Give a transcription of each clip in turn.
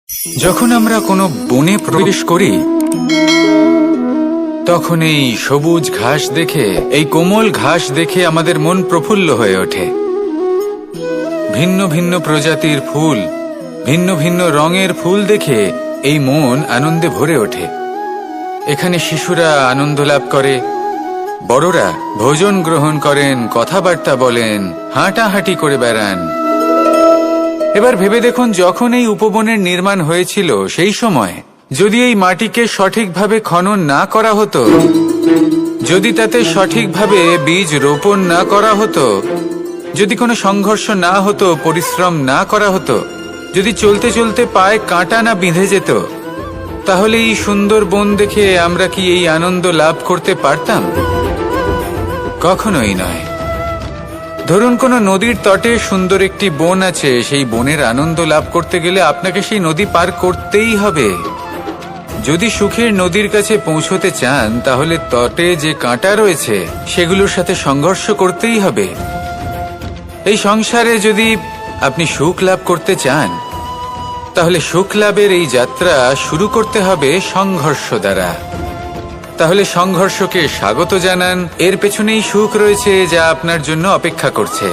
যখন আমরা কোনো বনে প্রবেশ করি তখন এই সবুজ ঘাস দেখে, এই কোমল ঘাস দেখে আমাদের মন প্রফুল্ল হয়ে ওঠে। ভিন্ন ভিন্ন প্রজাতির ফুল, ভিন্ন ভিন্ন রঙের ফুল দেখে এই মন আনন্দে ভরে ওঠে। এখানে শিশুরা আনন্দ লাভ করে, বড়রা ভোজন গ্রহণ করেন, কথাবার্তা বলেন, হাঁটাহাঁটি করে বেড়ান। এবার ভেবে দেখুন, যখন এই উপবনের নির্মাণ হয়েছিল সেই সময় যদি এই মাটিকে সঠিকভাবে খনন না করা হতো, যদি তাতে সঠিকভাবে বীজ রোপণ না করা হতো, যদি কোনো সংঘর্ষ না হতো, পরিশ্রম না করা হতো, যদি চলতে চলতে পায়ে কাঁটা না বিঁধে যেত, তাহলে এই সুন্দর বন দেখে আমরা কি এই আনন্দ লাভ করতে পারতাম? কখনোই নয়। ধরুন কোনো নদীর তটে সুন্দর একটি বন আছে, সেই বনের আনন্দ লাভ করতে গেলে আপনাকে সেই নদী পার করতেই হবে। যদি সুখের নদীর কাছে পৌঁছতে চান, তাহলে তটে যে কাঁটা রয়েছে সেগুলোর সাথে সংঘর্ষ করতেই হবে। এই সংসারে যদি আপনি সুখ লাভ করতে চান, তাহলে সুখ লাভের এই যাত্রা শুরু করতে হবে সংঘর্ষ দ্বারা। তাহলে সংঘর্ষকে স্বাগত জানান, এর পেছনেই সুখ রয়েছে যা আপনার জন্য অপেক্ষা করছে।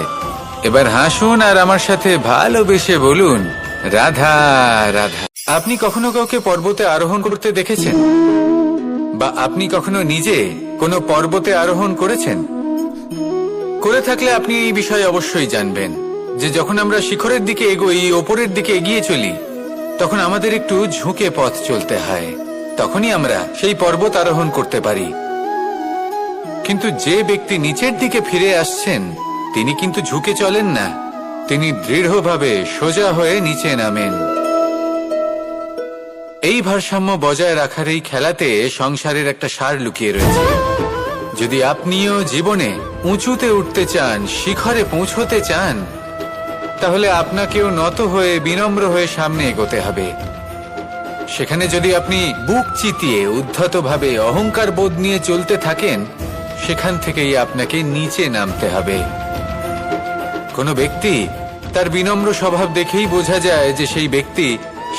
এবার হাসুন আর আমার সাথে ভালোবেসে বলুন, রাধা রাধা। আপনি কখনো কাউকে পর্বতে আরোহণ করতে দেখেছেন? বা আপনি কখনো নিজে কোনো পর্বতে আরোহণ করেছেন? করে থাকলে আপনি এই বিষয়ে অবশ্যই জানবেন যে যখন আমরা শিখরের দিকে এগোই, ওপরের দিকে এগিয়ে চলি, তখন আমাদের একটু ঝুঁকে পথ চলতে হয়। তখনই আমরা সেই পর্বত আরোহণ করতে পারি। কিন্তু যে ব্যক্তি নিচের দিকে ফিরে আসছেন, তিনি কিন্তু ঝুঁকে চলেন না, তিনি দৃঢ়ভাবে সোজা হয়ে নিচে নামেন। এই ভারসাম্য বজায় রাখার এই খেলাতে সংসারের একটা সার লুকিয়ে রয়েছে। যদি আপনিও জীবনে উঁচুতে উঠতে চান, শিখরে পৌঁছতে চান, তাহলে আপনাকেও নত হয়ে, বিনম্র হয়ে সামনে এগোতে হবে। সেখানে যদি আপনি বুক চিতিয়ে, উদ্ধতভাবে, অহংকার বোধ নিয়ে চলতে থাকেন, সেখান থেকেই আপনাকে নিচে নামতে হবে। কোনো ব্যক্তি তার বিনম্র স্বভাব দেখেই বোঝা যায় যে সেই ব্যক্তি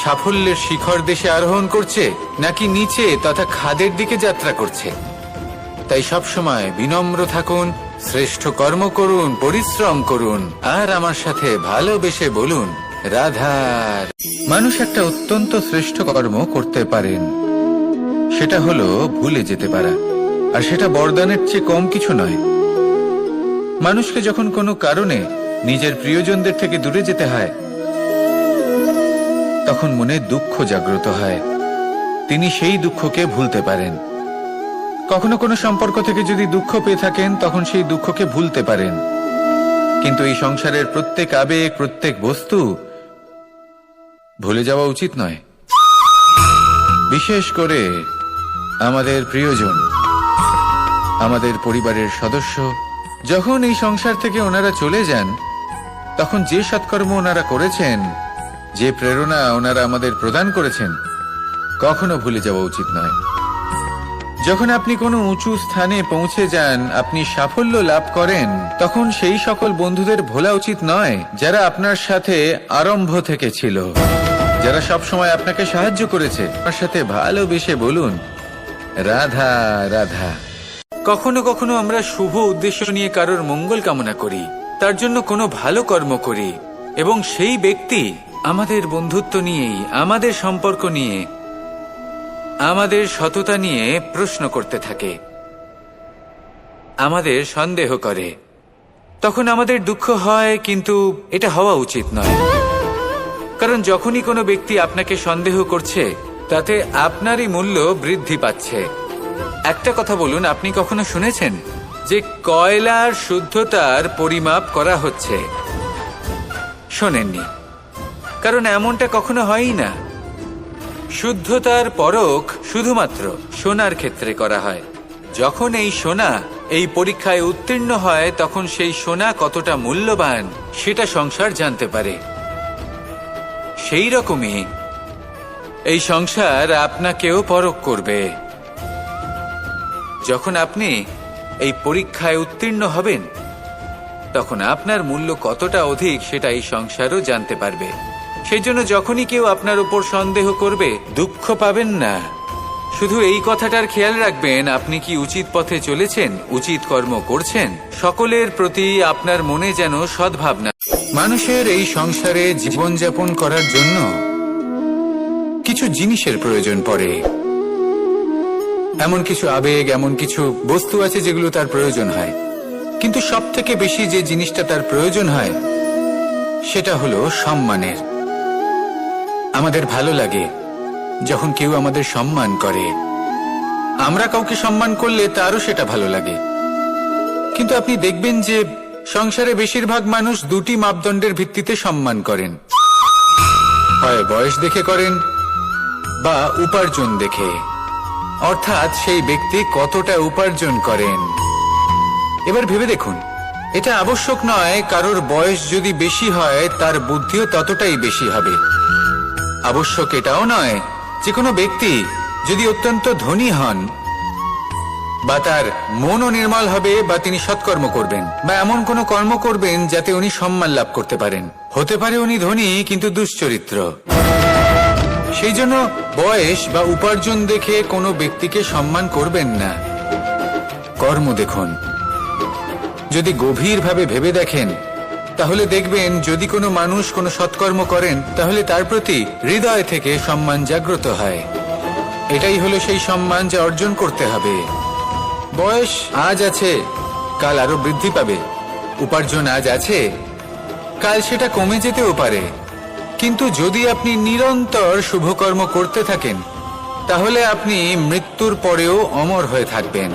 সাফল্যের শিখর দেশে আরোহণ করছে নাকি নিচে তথা খাদের দিকে যাত্রা করছে। তাই সবসময় বিনম্র থাকুন, শ্রেষ্ঠ কর্ম করুন, পরিশ্রম করুন, আর আমার সাথে ভালোবেসে বলুন, রাধার। মানুষ একটা অত্যন্ত শ্রেষ্ঠ কর্ম করতে পারেন, সেটা হলো ভুলে যেতে পারা। আর সেটা বরদানের চেয়ে কম কিছু নয়। মানুষকে যখন কোনো কারণে নিজের প্রিয়জনদের থেকে দূরে যেতে হয়, তখন মনে দুঃখ জাগ্রত হয়, তিনি সেই দুঃখকে ভুলতে পারেন। কখনো কোনো সম্পর্ক থেকে যদি দুঃখ পেয়ে থাকেন, তখন সেই দুঃখকে ভুলতে পারেন। কিন্তু এই সংসারের প্রত্যেক আবেগ, প্রত্যেক বস্তু ভুলে যাওয়া উচিত নয়। বিশেষ করে আমাদের প্রিয়জন, আমাদের পরিবারের সদস্য, যখন এই সংসার থেকে ওনারা চলে যান, তখন যে সৎকর্ম ওনারা করেছেন, যে প্রেরণা ওনারা আমাদের প্রদান করেছেন, কখনো ভুলে যাওয়া উচিত নয়। যখন আপনি কোনো উঁচু স্থানে পৌঁছে যান, আপনি সাফল্য লাভ করেন, তখন সেই সকল বন্ধুদের ভোলা উচিত নয় যারা আপনার সাথে আরম্ভ থেকে ছিল, যারা সব সময় আপনাকে সাহায্য করেছে। আপনার সাথে ভালোবেসে বলুন, রাধা রাধা। কখনো কখনো আমরা শুভ উদ্দেশ্য নিয়ে কারোর মঙ্গল কামনা করি, তার জন্য কোনো ভালো কর্ম করি, এবং সেই ব্যক্তি আমাদের বন্ধুত্ব নিয়েই, আমাদের সম্পর্ক নিয়ে, আমাদের সততা নিয়ে প্রশ্ন করতে থাকে, আমাদের সন্দেহ করে। তখন আমাদের দুঃখ হয়, কিন্তু এটা হওয়া উচিত নয়। কারণ যখনই কোনো ব্যক্তি আপনাকে সন্দেহ করছে, তাতে আপনারই মূল্য বৃদ্ধি পাচ্ছে। একটা কথা বলুন, আপনি কখনো শুনেছেন যে কয়লার শুদ্ধতার পরিমাপ করা হচ্ছে? শোনেননি, কারণ এমনটা কখনো হয়ই না। শুদ্ধতার পরখ শুধুমাত্র সোনার ক্ষেত্রে করা হয়। যখন এই সোনা এই পরীক্ষায় উত্তীর্ণ হয়, তখন সেই সোনা কতটা মূল্যবান সেটা সংসার জানতে পারে। সেই রকমই এই সংসার আপনাকেও পরখ করবে। যখন আপনি এই পরীক্ষায় উত্তীর্ণ হবেন, তখন আপনার মূল্য কতটা অধিক সেটা এই সংসারও জানতে পারবে। সেই জন্য যখনই কেউ আপনার উপর সন্দেহ করবে, দুঃখ পাবেন না। শুধু এই কথাটার খেয়াল রাখবেন, আপনি কি উচিত পথে চলেছেন, উচিত কর্ম করছেন। সকলের প্রতি আপনার মনে যেন সদ্ভাবনা। মানুষের এই সংসারে জীবনযাপন করার জন্য কিছু জিনিসের প্রয়োজন পড়ে। এমন কিছু আবেগ, এমন কিছু বস্তু আছে যেগুলো তার প্রয়োজন হয়। কিন্তু সব থেকে বেশি যে জিনিসটা তার প্রয়োজন হয় সেটা হলো সম্মানের। আমাদের ভালো লাগে যখন কেউ আমাদের সম্মান করে। আমরা কাউকে সম্মান করলে তারও সেটা ভালো লাগে। কিন্তু আপনি দেখবেন যে সংসারে বেশিরভাগ মানুষ দুটি মাপদণ্ডের ভিত্তিতে সম্মান করেন। হয় বয়স দেখে করেন বা উপার্জন দেখে, অর্থাৎ সেই ব্যক্তি কতটা উপার্জন করেন। এবার ভেবে দেখুন, এটা আবশ্যক নয় কারোর বয়স যদি বেশি হয় তার বুদ্ধিও ততটাই বেশি হবে। আবশ্যক এটাও নয় যে কোনো ব্যক্তি যদি অত্যন্ত ধনী হন বা তার মনও নির্মল হবে বা তিনি সৎকর্ম করবেন বা এমন কোনো কর্ম করবেন যাতে উনি সম্মান লাভ করতে পারেন। হতে পারে উনি ধনী কিন্তু দুশ্চরিত্র। সেই জন্য বয়স বা উপার্জন দেখে কোনো ব্যক্তিকে সম্মান করবেন না। কর্ম দেখুন। যদি গভীরভাবে ভেবে দেখেন তাহলে দেখবেন যদি কোনো মানুষ কোনো সৎকর্ম করেন তাহলে তার প্রতি হৃদয় থেকে সম্মান জাগ্রত হয়। এটাই হলো সেই সম্মান যা অর্জন করতে হবে। বয়স আজ আছে, কাল আরো বৃদ্ধি পাবে। উপার্জন আজ আছে, কাল সেটা কমে যেতেও পারে। কিন্তু যদি আপনি নিরন্তর শুভকর্ম করতে থাকেন তাহলে আপনি মৃত্যুর পরেও অমর হয়ে থাকবেন।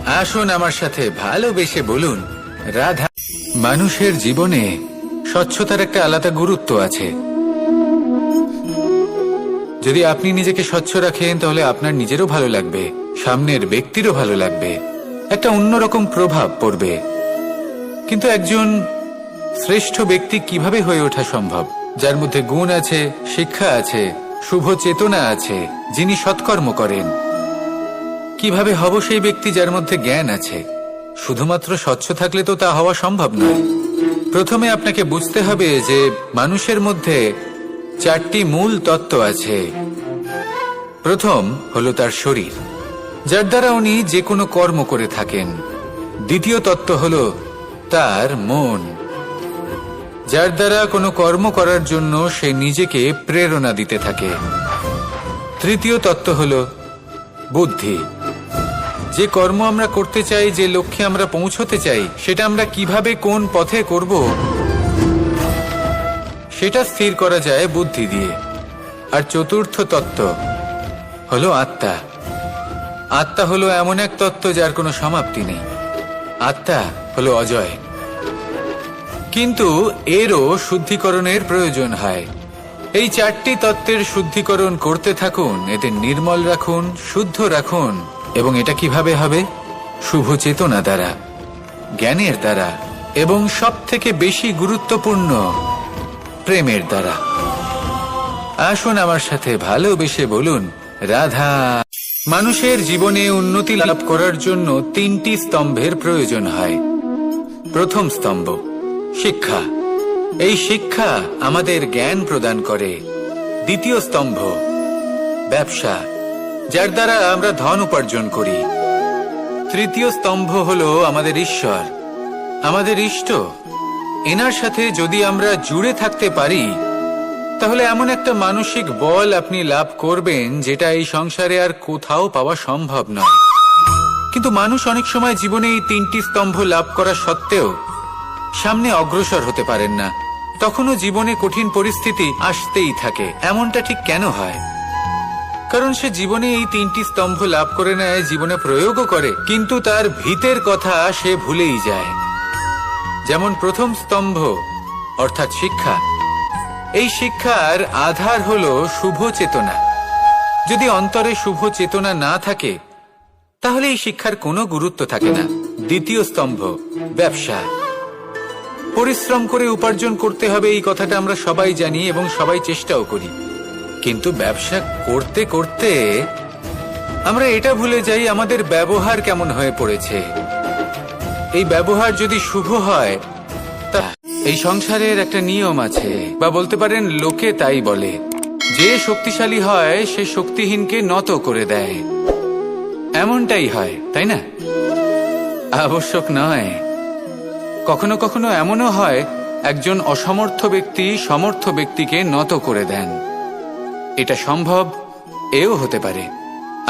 আসুন আমার সাথে ভালোবেসে বলুন, রাধা। মানুষের জীবনে স্বচ্ছতার একটা আলাদা গুরুত্ব আছে। যদি আপনি নিজেকে স্বচ্ছ রাখেন তাহলে আপনার নিজেরও ভালো লাগবে, সামনের ব্যক্তিরও ভালো লাগবে, একটা অন্যরকম প্রভাব পড়বে। কিন্তু একজন শ্রেষ্ঠ ব্যক্তি কিভাবে হয়ে ওঠা সম্ভব? যার মধ্যে গুণ আছে, শিক্ষা আছে, শুভ চেতনা আছে, যিনি সৎকর্ম করেন। কিভাবে হব সেই ব্যক্তি যার মধ্যে জ্ঞান আছে? শুধুমাত্র স্বচ্ছ থাকলে তো তা হওয়া সম্ভব নয়। প্রথমে আপনাকে বুঝতে হবে যে মানুষের মধ্যে চারটি মূল তত্ত্ব আছে। প্রথম হলো তার শরীর, যার দ্বারা উনি যে কোনো কর্ম করে থাকেন। দ্বিতীয় তত্ত্ব হলো তার মন, যার দ্বারা কোনো কর্ম করার জন্য সে নিজেকে প্রেরণা দিতে থাকে। তৃতীয় তত্ত্ব হলো বুদ্ধি, যে কর্ম আমরা করতে চাই, যে লক্ষ্যে আমরা পৌঁছতে চাই, সেটা আমরা কিভাবে কোন পথে করব সেটা স্থির করা যায় বুদ্ধি দিয়ে। আর চতুর্থ তত্ত্ব হলো আত্মা। আত্মা হলো এমন এক তত্ত্ব যার কোনো সমাপ্তি নেই। আত্মা হলো অজয়। কিন্তু এরও শুদ্ধিকরণের প্রয়োজন হয়। এই চারটি তত্ত্বের শুদ্ধিকরণ করতে থাকুন, এদের নির্মল রাখুন, শুদ্ধ রাখুন। এবং এটা কিভাবে হবে? শুভ চেতনা দ্বারা, জ্ঞানের দ্বারা, এবং সব থেকে বেশি গুরুত্বপূর্ণ প্রেমের দ্বারা। আসুন আমার সাথে ভালোবেসে বলুন, রাধা। মানুষের জীবনে উন্নতি লাভ করার জন্য তিনটি স্তম্ভের প্রয়োজন হয়। প্রথম স্তম্ভ শিক্ষা। এই শিক্ষা আমাদের জ্ঞান প্রদান করে। দ্বিতীয় স্তম্ভ ব্যবসা, যার দ্বারা আমরা ধন উপার্জন করি। তৃতীয় স্তম্ভ হলো আমাদের ঈশ্বর, আমাদের ইষ্ট। এনার সাথে যদি আমরা জুড়ে থাকতে পারি তাহলে এমন একটা মানসিক বল আপনি লাভ করবেন যেটা এই সংসারে আর কোথাও পাওয়া সম্ভব নয়। কিন্তু মানুষ অনেক সময় জীবনে এই তিনটি স্তম্ভ লাভ করা সত্ত্বেও সামনে অগ্রসর হতে পারেন না। তখনও জীবনে কঠিন পরিস্থিতি আসতেই থাকে। এমনটা ঠিক কেন হয়? কারণ সে জীবনে এই তিনটি স্তম্ভ লাভ করে নেয়, জীবনে প্রয়োগও করে, কিন্তু তার ভিতের কথা সে ভুলেই যায়। যেমন প্রথম স্তম্ভ অর্থাৎ শিক্ষা। এই শিক্ষার আধার হলো শুভ চেতনা। যদি অন্তরে শুভ চেতনা না থাকে তাহলে এই শিক্ষার কোনো গুরুত্ব থাকে না। দ্বিতীয় স্তম্ভ ব্যবসা। পরিশ্রম করে উপার্জন করতে হবে, এই কথাটা আমরা সবাই জানি এবং সবাই চেষ্টাও করি। কিন্তু ব্যবসা করতে করতে আমরা এটা ভুলে যাই আমাদের ব্যবহার কেমন হয়ে পড়েছে। এই ব্যবহার যদি শুভ হয় তা এই সংসারের একটা নিয়ম আছে, বা বলতে পারেন লোকে তাই বলে, যে শক্তিশালী হয় সে শক্তিহীনকে নত করে দেয়। এমনটাই হয়, তাই না? আবশ্যক নয়, কখনো কখনো এমনও হয় একজন অসমর্থ ব্যক্তি সমর্থ ব্যক্তিকে নত করে দেন। এটা সম্ভব, এও হতে পারে।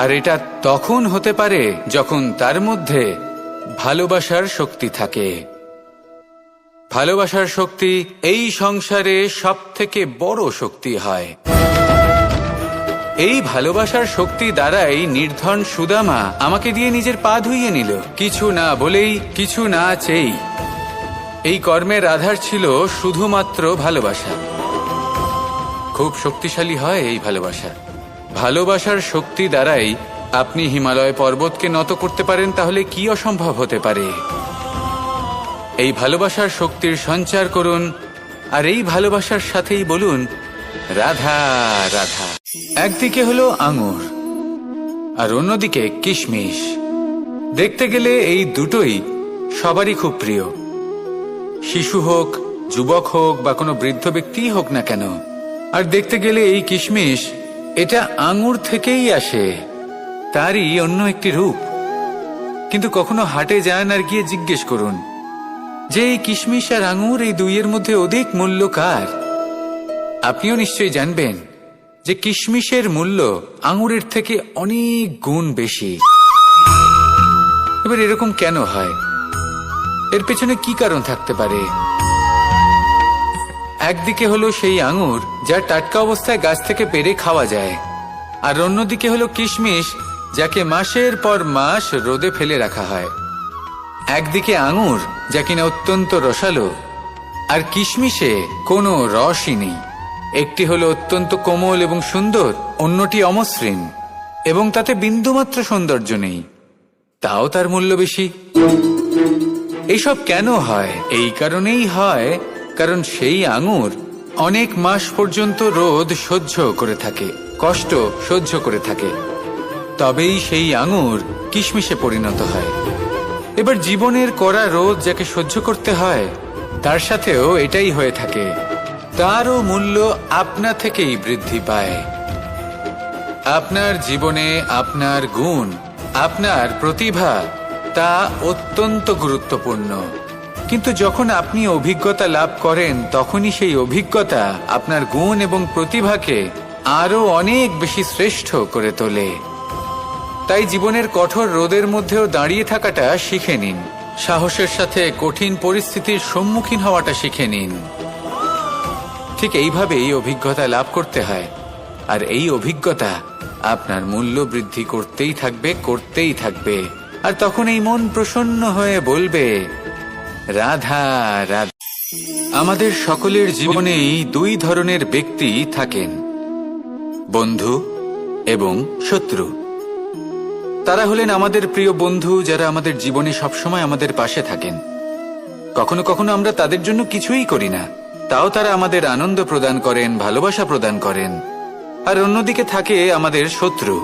আর এটা তখন হতে পারে যখন তার মধ্যে ভালোবাসার শক্তি থাকে। ভালোবাসার শক্তি এই সংসারে সবথেকে বড় শক্তি হয়। এই ভালোবাসার শক্তি দ্বারাই নির্ধন সুদামা আমাকে দিয়ে নিজের পা ধুইয়ে নিল, কিছু না বলেই, কিছু না চেয়েই। এই কর্মের আধার ছিল শুধুমাত্র ভালোবাসা। খুব শক্তিশালী হয় এই ভালোবাসা। ভালোবাসার শক্তি দ্বারাই আপনি হিমালয় পর্বতকে নত করতে পারেন, তাহলে কি অসম্ভব হতে পারে? এই ভালোবাসার শক্তির সঞ্চার করুন, আর এই ভালোবাসার সাথেই বলুন রাধা রাধা। একদিকে হলো আঙুর আর অন্যদিকে কিশমিশ। দেখতে গেলে এই দুটোই সবারই খুব প্রিয়, শিশু হোক, যুবক হোক বা কোনো বৃদ্ধ ব্যক্তিই হোক না কেন। আর দেখতে গেলে এই কিশমিশ, এটা আঙুর থেকেই আসে, তারই অন্য একটি রূপ। কিন্তু কখনো হাটে যান আর গিয়ে জিজ্ঞেস করুন যে এই কিশমিশ আর আঙুর, এই দুইয়ের মধ্যে অধিক মূল্য কার? আপনিও নিশ্চয়ই জানবেন যে কিশমিশের মূল্য আঙুরের থেকে অনেক গুণ বেশি। এবার এরকম কেন হয়? এর পেছনে কি কারণ থাকতে পারে? একদিকে হলো সেই আঙুর যা টাটকা অবস্থায় গাছ থেকে পেড়ে খাওয়া যায়, আর অন্যদিকে হলো কিশমিশ যাকে মাসের পর মাস রোদে ফেলে রাখা হয়। একদিকে আঙুর যা কিনা অত্যন্ত রসালো, আর কিশমিশে কোনো রসই নেই। একটি হলো অত্যন্ত কোমল এবং সুন্দর, অন্যটি অমসৃণ এবং তাতে বিন্দুমাত্র সৌন্দর্য নেই, তাও তার মূল্য বেশি। এইসব কেন হয়? এই কারণেই হয় কারণ সেই আঙুর অনেক মাস পর্যন্ত রোদ সহ্য করে থাকে, কষ্ট সহ্য করে থাকে, তবেই সেই আঙুর কিশমিশে পরিণত হয়। এবার জীবনের কড়া রোদ যাকে সহ্য করতে হয়, তার সাথেও এটাই হয়ে থাকে, তারও মূল্য আপনা থেকেই বৃদ্ধি পায়। আপনার জীবনে আপনার গুণ, আপনার প্রতিভা, তা অত্যন্ত গুরুত্বপূর্ণ। কিন্তু যখন আপনি অভিজ্ঞতা লাভ করেন, তখনই সেই অভিজ্ঞতা আপনার গুণ এবং প্রতিভাকে আরো অনেক বেশি শ্রেষ্ঠ করে তোলে। তাই জীবনের কঠোর রোদের মধ্যেও দাঁড়িয়ে থাকাটা শিখে নিন, সাহসের সাথে কঠিন পরিস্থিতির সম্মুখীন হওয়াটা শিখে নিন। ঠিক এইভাবেই অভিজ্ঞতা লাভ করতে হয়, আর এই অভিজ্ঞতা আপনার মূল্য বৃদ্ধি করতেই থাকবে, করতেই থাকবে। আর তখন এই মন প্রসন্ন হয়ে বলবে রাধা রাধা। আমাদের সকলের জীবনেই দুই ধরনের ব্যক্তি থাকেন, বন্ধু এবং শত্রু। তারা হলেন আমাদের প্রিয় বন্ধু, যারা আমাদের জীবনে সবসময় আমাদের পাশে থাকেন। কখনো কখনো আমরা তাদের জন্য কিছুই করি না, তাও তারা আমাদের আনন্দ প্রদান করেন, ভালোবাসা প্রদান করেন। আর অন্যদিকে থাকে আমাদের শত্রু।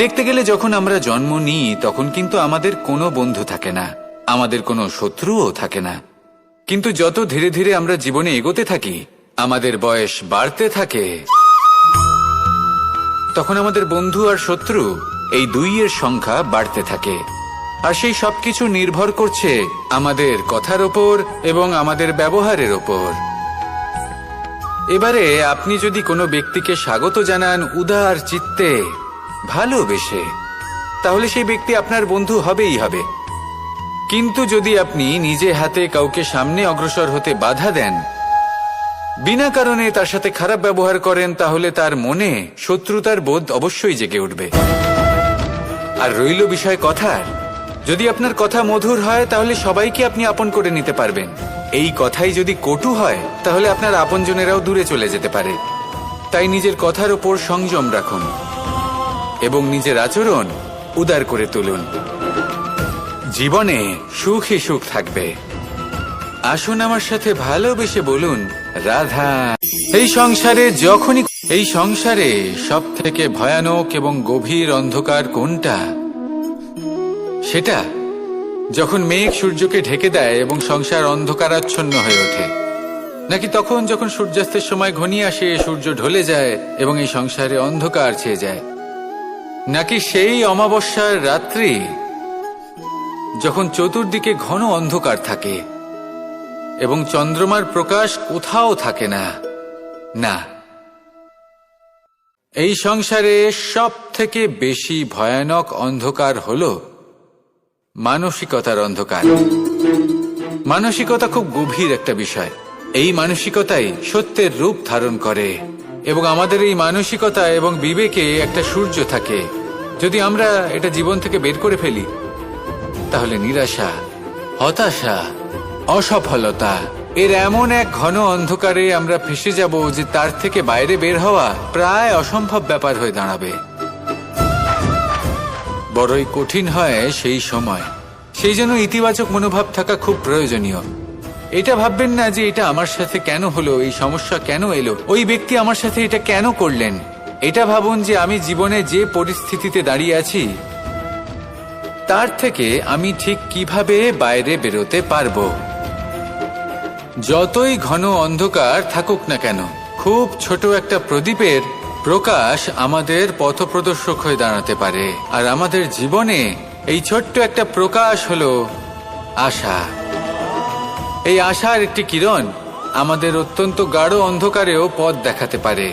দেখতে গেলে যখন আমরা জন্ম নিই, তখন কিন্তু আমাদের কোনো বন্ধু থাকে না, আমাদের কোনো শত্রুও থাকে না। কিন্তু যত ধীরে ধীরে আমরা জীবনে এগোতে থাকি, আমাদের বয়স বাড়তে থাকে, তখন আমাদের বন্ধু আর শত্রু এই দুইয়ের সংখ্যা বাড়তে থাকে। আর সেই সবকিছু নির্ভর করছে আমাদের কথার ওপর এবং আমাদের ব্যবহারের ওপর। এবারে আপনি যদি কোনো ব্যক্তিকে স্বাগত জানান উদার চিত্তে, ভালোবেসে, তাহলে সেই ব্যক্তি আপনার বন্ধু হবেই হবে। কিন্তু যদি আপনি নিজে হাতে কাউকে সামনে অগ্রসর হতে বাধা দেন, বিনা কারণে তার সাথে খারাপ ব্যবহার করেন, তাহলে তার মনে শত্রুতার বোধ অবশ্যই জেগে উঠবে। আর রইল বিষয় কথার, যদি আপনার কথা মধুর হয়, তাহলে সবাইকে আপনি আপন করে নিতে পারবেন। এই কথাই যদি কটু হয়, তাহলে আপনার আপনজনেরাও দূরে চলে যেতে পারে। তাই নিজের কথার ওপর সংযম রাখুন এবং নিজের আচরণ উদার করে তুলুন। জীবনে সুখই সুখ থাকবে। আসুন আমার সাথে ভালোবেসে বলুন রাধা। এই সংসারে সব থেকে ভয়ানক এবং গভীর অন্ধকার কোনটা? সেটা যখন মেঘ সূর্যকে ঢেকে দেয় এবং সংসার অন্ধকারাচ্ছন্ন হয়ে ওঠে, নাকি তখন যখন সূর্যাস্তের সময় ঘনিয়ে আসে, সূর্য ঢলে যায় এবং এই সংসারে অন্ধকার ছেয়ে যায়, নাকি সেই অমাবস্যার রাত্রি যখন চতুর্দিকে ঘন অন্ধকার থাকে এবং চন্দ্রমার প্রকাশ কোথাও থাকে না? না, এই সংসারে সব থেকে বেশি ভয়ানক অন্ধকার হল মানসিকতার অন্ধকার। মানসিকতা খুব গভীর একটা বিষয়। এই মানসিকতাই সত্যের রূপ ধারণ করে এবং আমাদের এই মানসিকতা এবং বিবেকে একটা সূর্য থাকে। যদি আমরা এটা জীবন থেকে বের করে ফেলি, তাহলে নিরাশা, হতাশা, অসফলতা এর এমন এক ঘন অন্ধকারে আমরা ফেসে যাব যে তার থেকে বাইরে বের হওয়া প্রায় অসম্ভব ব্যাপার হয়ে দাঁড়াবে। বড়ই কঠিন হয় সেই সময়। সেই জন্য ইতিবাচক মনোভাব থাকা খুব প্রয়োজনীয়। এটা ভাববেন না যে এটা আমার সাথে কেন হলো, এই সমস্যা কেন এলো, ওই ব্যক্তি আমার সাথে এটা কেন করলেন। এটা ভাবুন যে আমি জীবনে যে পরিস্থিতিতে দাঁড়িয়ে আছি তার থেকে আমি ঠিক কিভাবে বাইরে বেরোতে পারবো। যতই ঘন অন্ধকার থাকুক না কেন, খুব ছোট একটা প্রদীপের প্রকাশ আমাদের পথপ্রদর্শক হয়ে দাঁড়াতে পারে। আর আমাদের জীবনে এই ছোট্ট একটা প্রকাশ হলো আশা। এই আশার একটি কিরণ আমাদের অত্যন্ত গাঢ় অন্ধকারেও পথ দেখাতে পারে।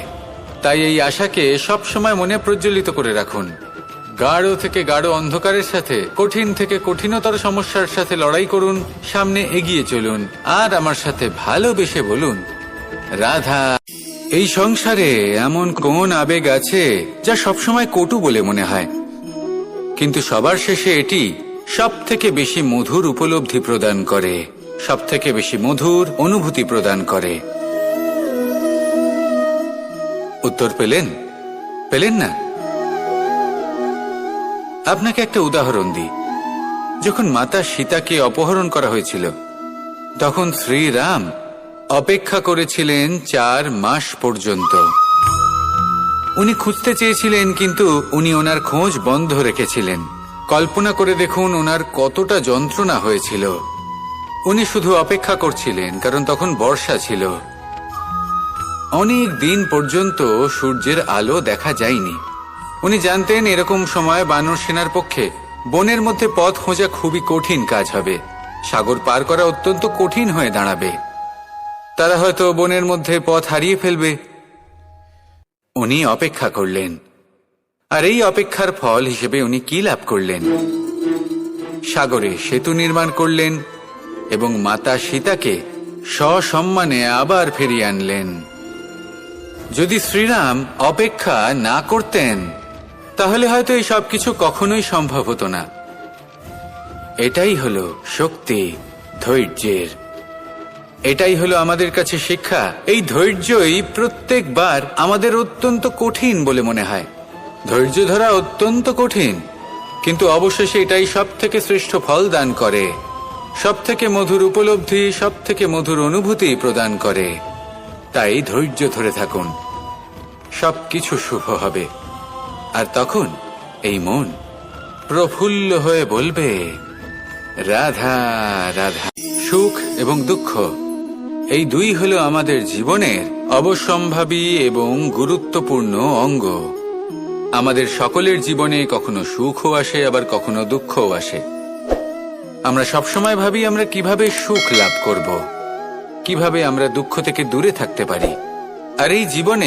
তাই এই আশাকে সবসময় মনে প্রজ্বলিত করে রাখুন। গাঢ় থেকে গাঢ় অন্ধকারের সাথে, কঠিন থেকে কঠিনতর সমস্যার সাথে লড়াই করুন, সামনে এগিয়ে চলুন আর আমার সাথে ভালোবেসে বলুন, রাধা। এই সংসারে এমন কোন আবেগ আছে যা সবসময় কটু বলে মনে হয়, কিন্তু সবার শেষে এটি সব থেকে বেশি মধুর উপলব্ধি প্রদান করে, সব থেকে বেশি মধুর অনুভূতি প্রদান করে। উত্তর পেলেন? পেলেন না? আপনাকে একটা উদাহরণ দিই। যখন মাতা সীতাকে অপহরণ করা হয়েছিল, তখন শ্রীরাম অপেক্ষা করেছিলেন 4 মাস পর্যন্ত। উনি খুঁজতে চেয়েছিলেন, কিন্তু উনি ওনার খোঁজ বন্ধ রেখেছিলেন। কল্পনা করে দেখুন ওনার কতটা যন্ত্রণা হয়েছিল। উনি শুধু অপেক্ষা করছিলেন, কারণ তখন বর্ষা ছিল। অনেক দিন পর্যন্ত সূর্যের আলো দেখা যায়নি। উনি জানতেন এরকম সময় বানর সেনার পক্ষে বনের মধ্যে পথ খোঁজা খুবই কঠিন কাজ হবে। সাগর পার করা অত্যন্ত কঠিন হয়ে দাঁড়াবে। তারা হয়তো বনের মধ্যে পথ হারিয়ে ফেলবে। উনি অপেক্ষা করলেন, আর এই অপেক্ষার ফল হিসেবে উনি কি লাভ করলেন? সাগরে সেতু নির্মাণ করলেন এবং মাতা সীতাকে সসম্মানে আবার ফিরিয়ে আনলেন। যদি শ্রীরাম অপেক্ষা না করতেন, তাহলে হয়তো এই সবকিছু কখনোই সম্ভব হতো না। এটাই হলো শক্তি ধৈর্যের। এটাই হলো আমাদের কাছে শিক্ষা। এই ধৈর্যই প্রত্যেকবার আমাদের অত্যন্ত কঠিন বলে মনে হয়। ধৈর্য ধরা অত্যন্ত কঠিন, কিন্তু অবশেষে এটাই সব থেকে শ্রেষ্ঠ ফল দান করে, সব থেকে মধুর উপলব্ধি, সব থেকে মধুর অনুভূতি প্রদান করে। তাই ধৈর্য ধরে থাকুন, সবকিছু শুভ হবে। আর তখন এই মন প্রফুল্ল হয়ে বলবে, রাধা রাধা। সুখ এবং দুঃখ এই দুই হলো আমাদের জীবনের অবশ্যম্ভাবী এবং গুরুত্বপূর্ণ অঙ্গ। আমাদের সকলের জীবনে কখনো সুখও আসে, আবার কখনো দুঃখও আসে। আমরা সবসময় ভাবি আমরা কিভাবে সুখ লাভ করব, কিভাবে আমরা দুঃখ থেকে দূরে থাকতে পারি। আর এই জীবনে